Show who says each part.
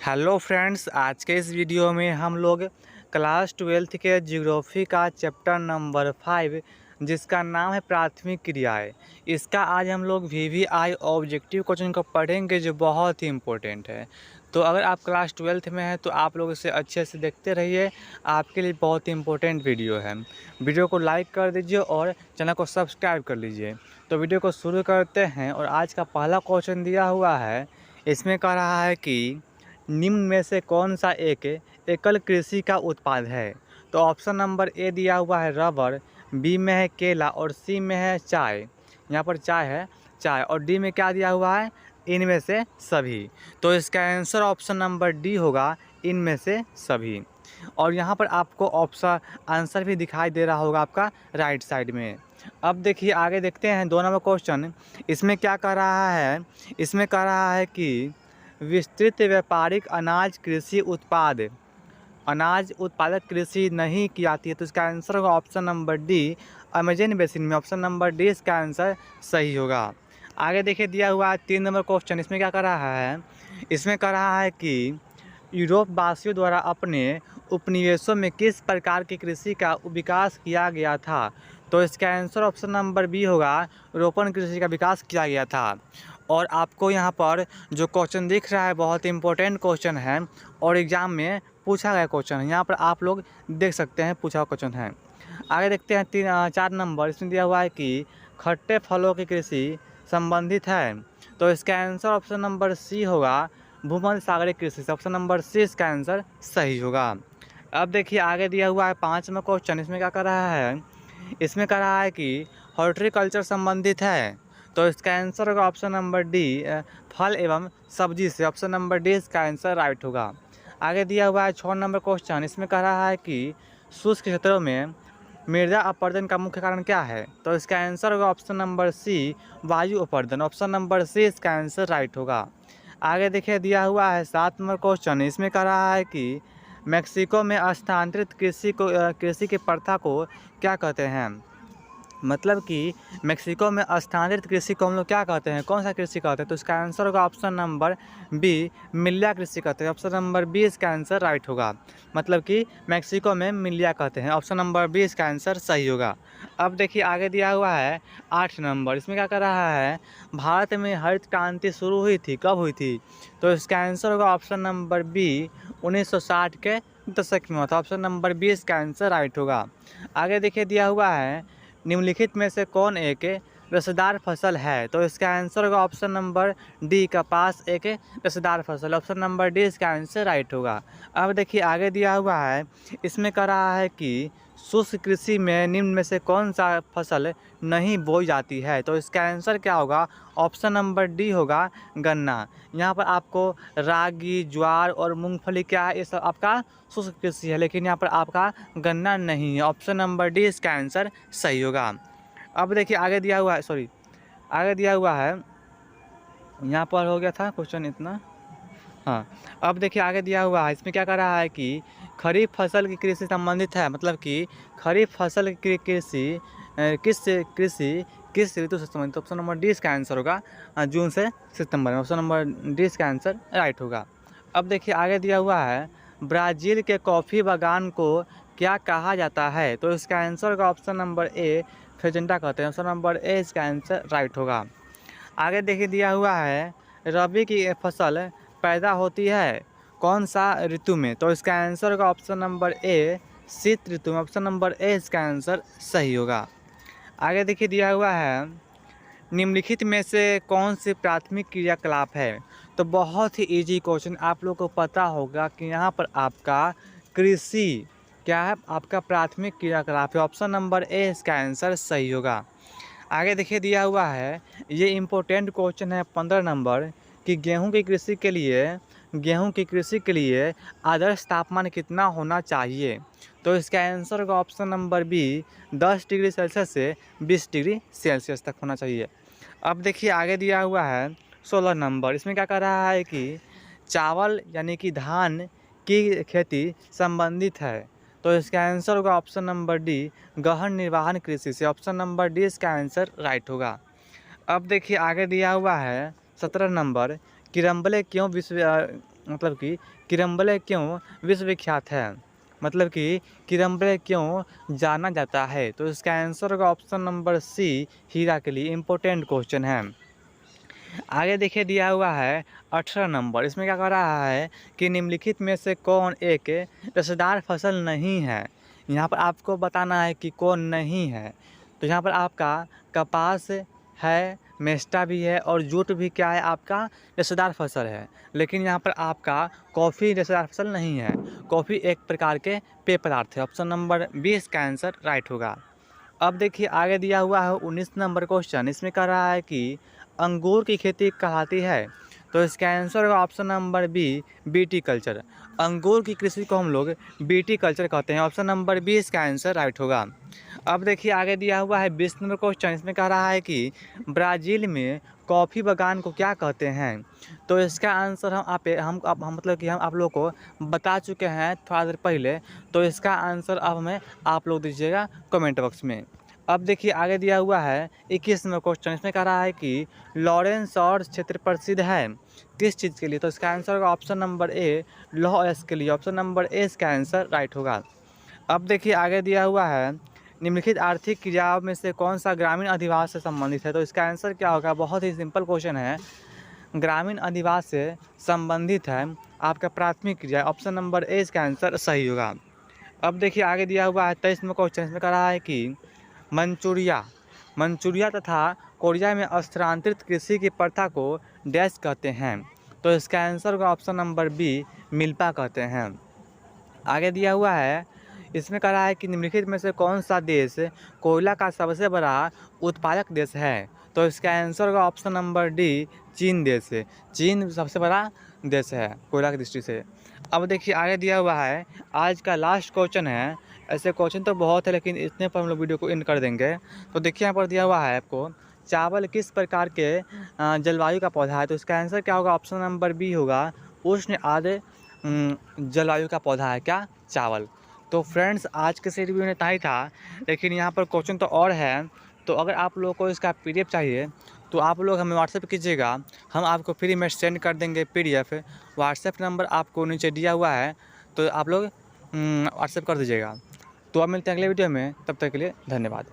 Speaker 1: Hello friends, आज के इस वीडियो में हम लोग क्लास 12th के ज्योग्राफी का चैप्टर नंबर 5 जिसका नाम है प्राथमिक क्रियाएं, इसका आज हम लोग वीवीआई ऑब्जेक्टिव क्वेश्चन को पढ़ेंगे जो बहुत ही इम्पोर्टेंट है। तो अगर आप क्लास 12th में हैं तो आप लोग इसे अच्छे से देखते रहिए, आपके लिए बहुत ही इम्पोर्टेंट वीडियो है। वीडियो को लाइक कर दीजिए और चैनल को सब्सक्राइब कर लीजिए। तो वीडियो को शुरू करते हैं और आज का पहला क्वेश्चन दिया हुआ है। इसमें कह रहा है कि निम्न में से कौन सा एक एकल कृषि का उत्पाद है। तो ऑप्शन नंबर ए दिया हुआ है रबर, बी में है केला और सी में है चाय। यहाँ पर चाय है, चाय, और डी में क्या दिया हुआ है, इनमें से सभी। तो इसका आंसर ऑप्शन नंबर डी होगा, इनमें से सभी। और यहाँ पर आपको ऑप्शन आंसर भी दिखाई दे रहा होगा आपका राइट साइड में। अब देखिए आगे देखते हैं 2 नंबर क्वेश्चन। इसमें क्या कह रहा है, इसमें कह रहा है कि विस्तृत व्यापारिक अनाज कृषि उत्पाद, अनाज उत्पादक कृषि नहीं की जाती है। तो इसका आंसर होगा option number D, Amazon basin में। ऑप्शन नंबर डी इसका आंसर सही होगा। आगे देखिए दिया हुआ है 3 नंबर क्वेश्चन। इसमें क्या कर रहा है, इसमें कह रहा है कि यूरोप वासियों द्वारा अपने उपनिवेशों में किस प्रकार की कृषि का विकास किया गया था। तो इसका आंसर ऑप्शन नंबर बी होगा, रोपण कृषि का विकास किया गया था। और आपको यहाँ पर जो क्वेश्चन दिख रहा है बहुत इंपॉर्टेंट क्वेश्चन है और एग्ज़ाम में पूछा गया क्वेश्चन है। यहाँ पर आप लोग देख सकते हैं पूछा हुआ क्वेश्चन है। आगे देखते हैं 4 नंबर। इसमें दिया हुआ है कि खट्टे फलों की कृषि संबंधित है। तो इसका आंसर ऑप्शन नंबर सी होगा, भूमध्य सागरीय कृषि से। ऑप्शन नंबर सी इसका आंसर सही होगा। अब देखिए आगे दिया हुआ है 5 नंबर क्वेश्चन। इसमें क्या कर रहा है, इसमें कह रहा है कि हॉर्टिकल्चर संबंधित है। तो इसका आंसर होगा ऑप्शन नंबर डी, फल एवं सब्जी से। ऑप्शन नंबर डी इसका आंसर राइट होगा। आगे दिया हुआ है 6 नंबर क्वेश्चन। इसमें कह रहा है कि शुष्क क्षेत्रों में मृदा अपरदन का मुख्य कारण क्या है। तो इसका आंसर होगा ऑप्शन नंबर सी, वायु अपरदन। ऑप्शन नंबर सी इसका आंसर राइट होगा। आगे देखिए दिया हुआ है 7 नंबर क्वेश्चन। इसमें कह रहा है कि मेक्सिको में स्थानांतरित कृषि की प्रथा को क्या कहते हैं। मतलब कि मेक्सिको में स्थानांतरित कृषि को हम लोग क्या कहते हैं, कौन सा कृषि कहते हैं। तो इसका आंसर होगा ऑप्शन नंबर बी, मिलिया कृषि कहते हैं। ऑप्शन नंबर बी इसका आंसर राइट होगा। मतलब कि मेक्सिको में मिलिया कहते हैं। ऑप्शन नंबर बी इसका आंसर सही होगा। अब देखिए आगे दिया हुआ है 8 नंबर। इसमें क्या कर रहा है, भारत में हरित क्रांति शुरू हुई थी, कब हुई थी। तो इसका आंसर होगा ऑप्शन नंबर बी, 1960 के दशक में हुआ था। ऑप्शन नंबर बी इसका आंसर राइट होगा। आगे देखिए दिया हुआ है निम्नलिखित में से कौन एक रसदार फसल है। तो इसका आंसर होगा ऑप्शन नंबर डी, कपास एक रसदार फसल। ऑप्शन नंबर डी इसका आंसर राइट होगा। अब देखिए आगे दिया हुआ है, इसमें कह रहा है कि शुष्क कृषि में निम्न में से कौन सा फसल नहीं बोई जाती है। तो इसका आंसर क्या होगा, ऑप्शन नंबर डी होगा, गन्ना। यहाँ पर आपको रागी, ज्वार और मूंगफली क्या है, ये सब आपका शुष्क कृषि है, लेकिन यहाँ पर आपका गन्ना नहीं है। ऑप्शन नंबर डी इसका आंसर सही होगा। अब देखिए आगे दिया हुआ है, आगे दिया हुआ है, यहाँ पर हो गया था क्वेश्चन इतना। हाँ, अब देखिए आगे दिया हुआ है। इसमें क्या कर रहा है कि खरीफ फसल की कृषि संबंधित है। मतलब कि खरीफ फसल की कृषि किस ऋतु से संबंधित। ऑप्शन नंबर डी इसका आंसर होगा, जून से सितंबर में। ऑप्शन नंबर डी इसका आंसर राइट होगा। अब देखिए आगे दिया हुआ है, ब्राज़ील के कॉफ़ी बागान को क्या कहा जाता है। तो इसका आंसर होगा ऑप्शन नंबर ए, फेजेंटा कहते हैं। ऑप्शन नंबर ए इसका आंसर राइट होगा। आगे देखिए दिया हुआ है, रबी की फसल पैदा होती है कौन सा ऋतु में। तो इसका आंसर होगा ऑप्शन नंबर ए, शीत ऋतु में। ऑप्शन नंबर ए इसका आंसर सही होगा। आगे देखिए दिया हुआ है, निम्नलिखित में से कौन सी प्राथमिक क्रियाकलाप है। तो बहुत ही इजी क्वेश्चन, आप लोग को पता होगा कि यहाँ पर आपका कृषि क्या है, आपका प्राथमिक क्रियाकलाप है। ऑप्शन नंबर ए इसका आंसर सही होगा। आगे देखिए दिया हुआ है, ये इम्पोर्टेंट क्वेश्चन है 15 नंबर, कि गेहूं की कृषि के लिए आदर्श तापमान कितना होना चाहिए। तो इसका आंसर होगा option number B, 10 degree Celsius से 20 डिग्री सेल्सियस तक होना चाहिए। अब देखिए आगे दिया हुआ है 16 नंबर। इसमें क्या कर रहा है कि चावल यानी कि धान की खेती संबंधित है। तो इसका आंसर होगा ऑप्शन नंबर डी, गहन निर्वहन कृषि से। ऑप्शन नंबर डी इसका आंसर राइट होगा। अब देखिए आगे दिया हुआ है 17 नंबर, किरम्बले क्यों मतलब कि किरम्बले क्यों विश्वविख्यात है, मतलब कि किरम्बले क्यों जाना जाता है। तो इसका आंसर होगा ऑप्शन नंबर सी, हीरा के लिए। इम्पोर्टेंट क्वेश्चन है। आगे देखिए दिया हुआ है 18 नंबर। इसमें क्या कह रहा है कि निम्नलिखित में से कौन एक रसदार फसल नहीं है। यहाँ पर आपको बताना है कि कौन नहीं है। तो यहाँ पर आपका कपास है, मेस्टा भी है और जूट भी क्या है आपका रसदार फसल है। लेकिन यहाँ पर आपका कॉफ़ी रसदार फसल नहीं है। कॉफ़ी एक प्रकार के पेय पदार्थ है। ऑप्शन नंबर 20 का आंसर राइट होगा। अब देखिए आगे दिया हुआ है 19 नंबर क्वेश्चन। इसमें कह रहा है कि अंगूर की खेती कहलाती है। तो इसका आंसर होगा option number B, BT culture. अंगूर की कृषि को हम लोग बीटी कल्चर कहते हैं। ऑप्शन नंबर बी इसका आंसर राइट होगा। अब देखिए आगे दिया हुआ है 20 नंबर क्वेश्चन। इसमें कह रहा है कि ब्राज़ील में कॉफ़ी बागान को क्या कहते हैं। तो इसका आंसर हम मतलब कि हम आप लोग को बता चुके हैं थोड़ा देर पहले। तो इसका आंसर अब हमें आप लोग दीजिएगा कमेंट बॉक्स में। अब देखिए आगे दिया हुआ है 21 नंबर क्वेश्चन। इसमें कह रहा है कि लॉरेंस और क्षेत्र प्रसिद्ध है किस चीज़ के लिए। तो इसका आंसर होगा ऑप्शन नंबर ए, लौह अयस्क के लिए। ऑप्शन नंबर ए इसका आंसर राइट होगा। अब देखिए आगे दिया हुआ है निम्नलिखित आर्थिक क्रियाओं में से कौन सा ग्रामीण अधिवास से संबंधित है। तो इसका आंसर क्या होगा, बहुत ही सिंपल क्वेश्चन है। ग्रामीण अधिवास से संबंधित है आपका प्राथमिक क्रिया। ऑप्शन नंबर ए इसका आंसर सही होगा। अब देखिए आगे दिया हुआ है 23 नंबर क्वेश्चन। इसमें कह रहा है कि मंचूरिया तथा कोरिया में स्थानांतरित कृषि की प्रथा को डैश कहते हैं। तो इसका आंसर होगा ऑप्शन नंबर बी, मिल्पा कहते हैं। आगे दिया हुआ है इसमें कह रहा है कि निम्नलिखित में से कौन सा देश कोयला का सबसे बड़ा उत्पादक देश है। तो इसका आंसर होगा ऑप्शन नंबर डी, चीन देश है। चीन सबसे बड़ा देश है कोयला की दृष्टि से। अब देखिए आगे दिया हुआ है आज का लास्ट क्वेश्चन है। ऐसे क्वेश्चन तो बहुत है लेकिन इतने पर हम लोग वीडियो को एंड कर देंगे। तो देखिए यहाँ पर दिया हुआ है आपको चावल किस प्रकार के जलवायु का पौधा है। तो इसका आंसर क्या होगा, ऑप्शन नंबर बी होगा, उष्ण आर्द्र जलवायु का पौधा है क्या, चावल। तो फ्रेंड्स आज के वीडियो में इतना ही था, लेकिन यहाँ पर क्वेश्चन तो और है। तो अगर आप लोगों को इसका PDF चाहिए तो आप लोग हमें व्हाट्सएप कीजिएगा, हम आपको फ्री में सेंड कर देंगे PDF। व्हाट्सएप नंबर आपको नीचे दिया हुआ है, तो आप लोग व्हाट्सएप कर दीजिएगा। तो अब मिलते हैं अगले वीडियो में, तब तक के लिए धन्यवाद।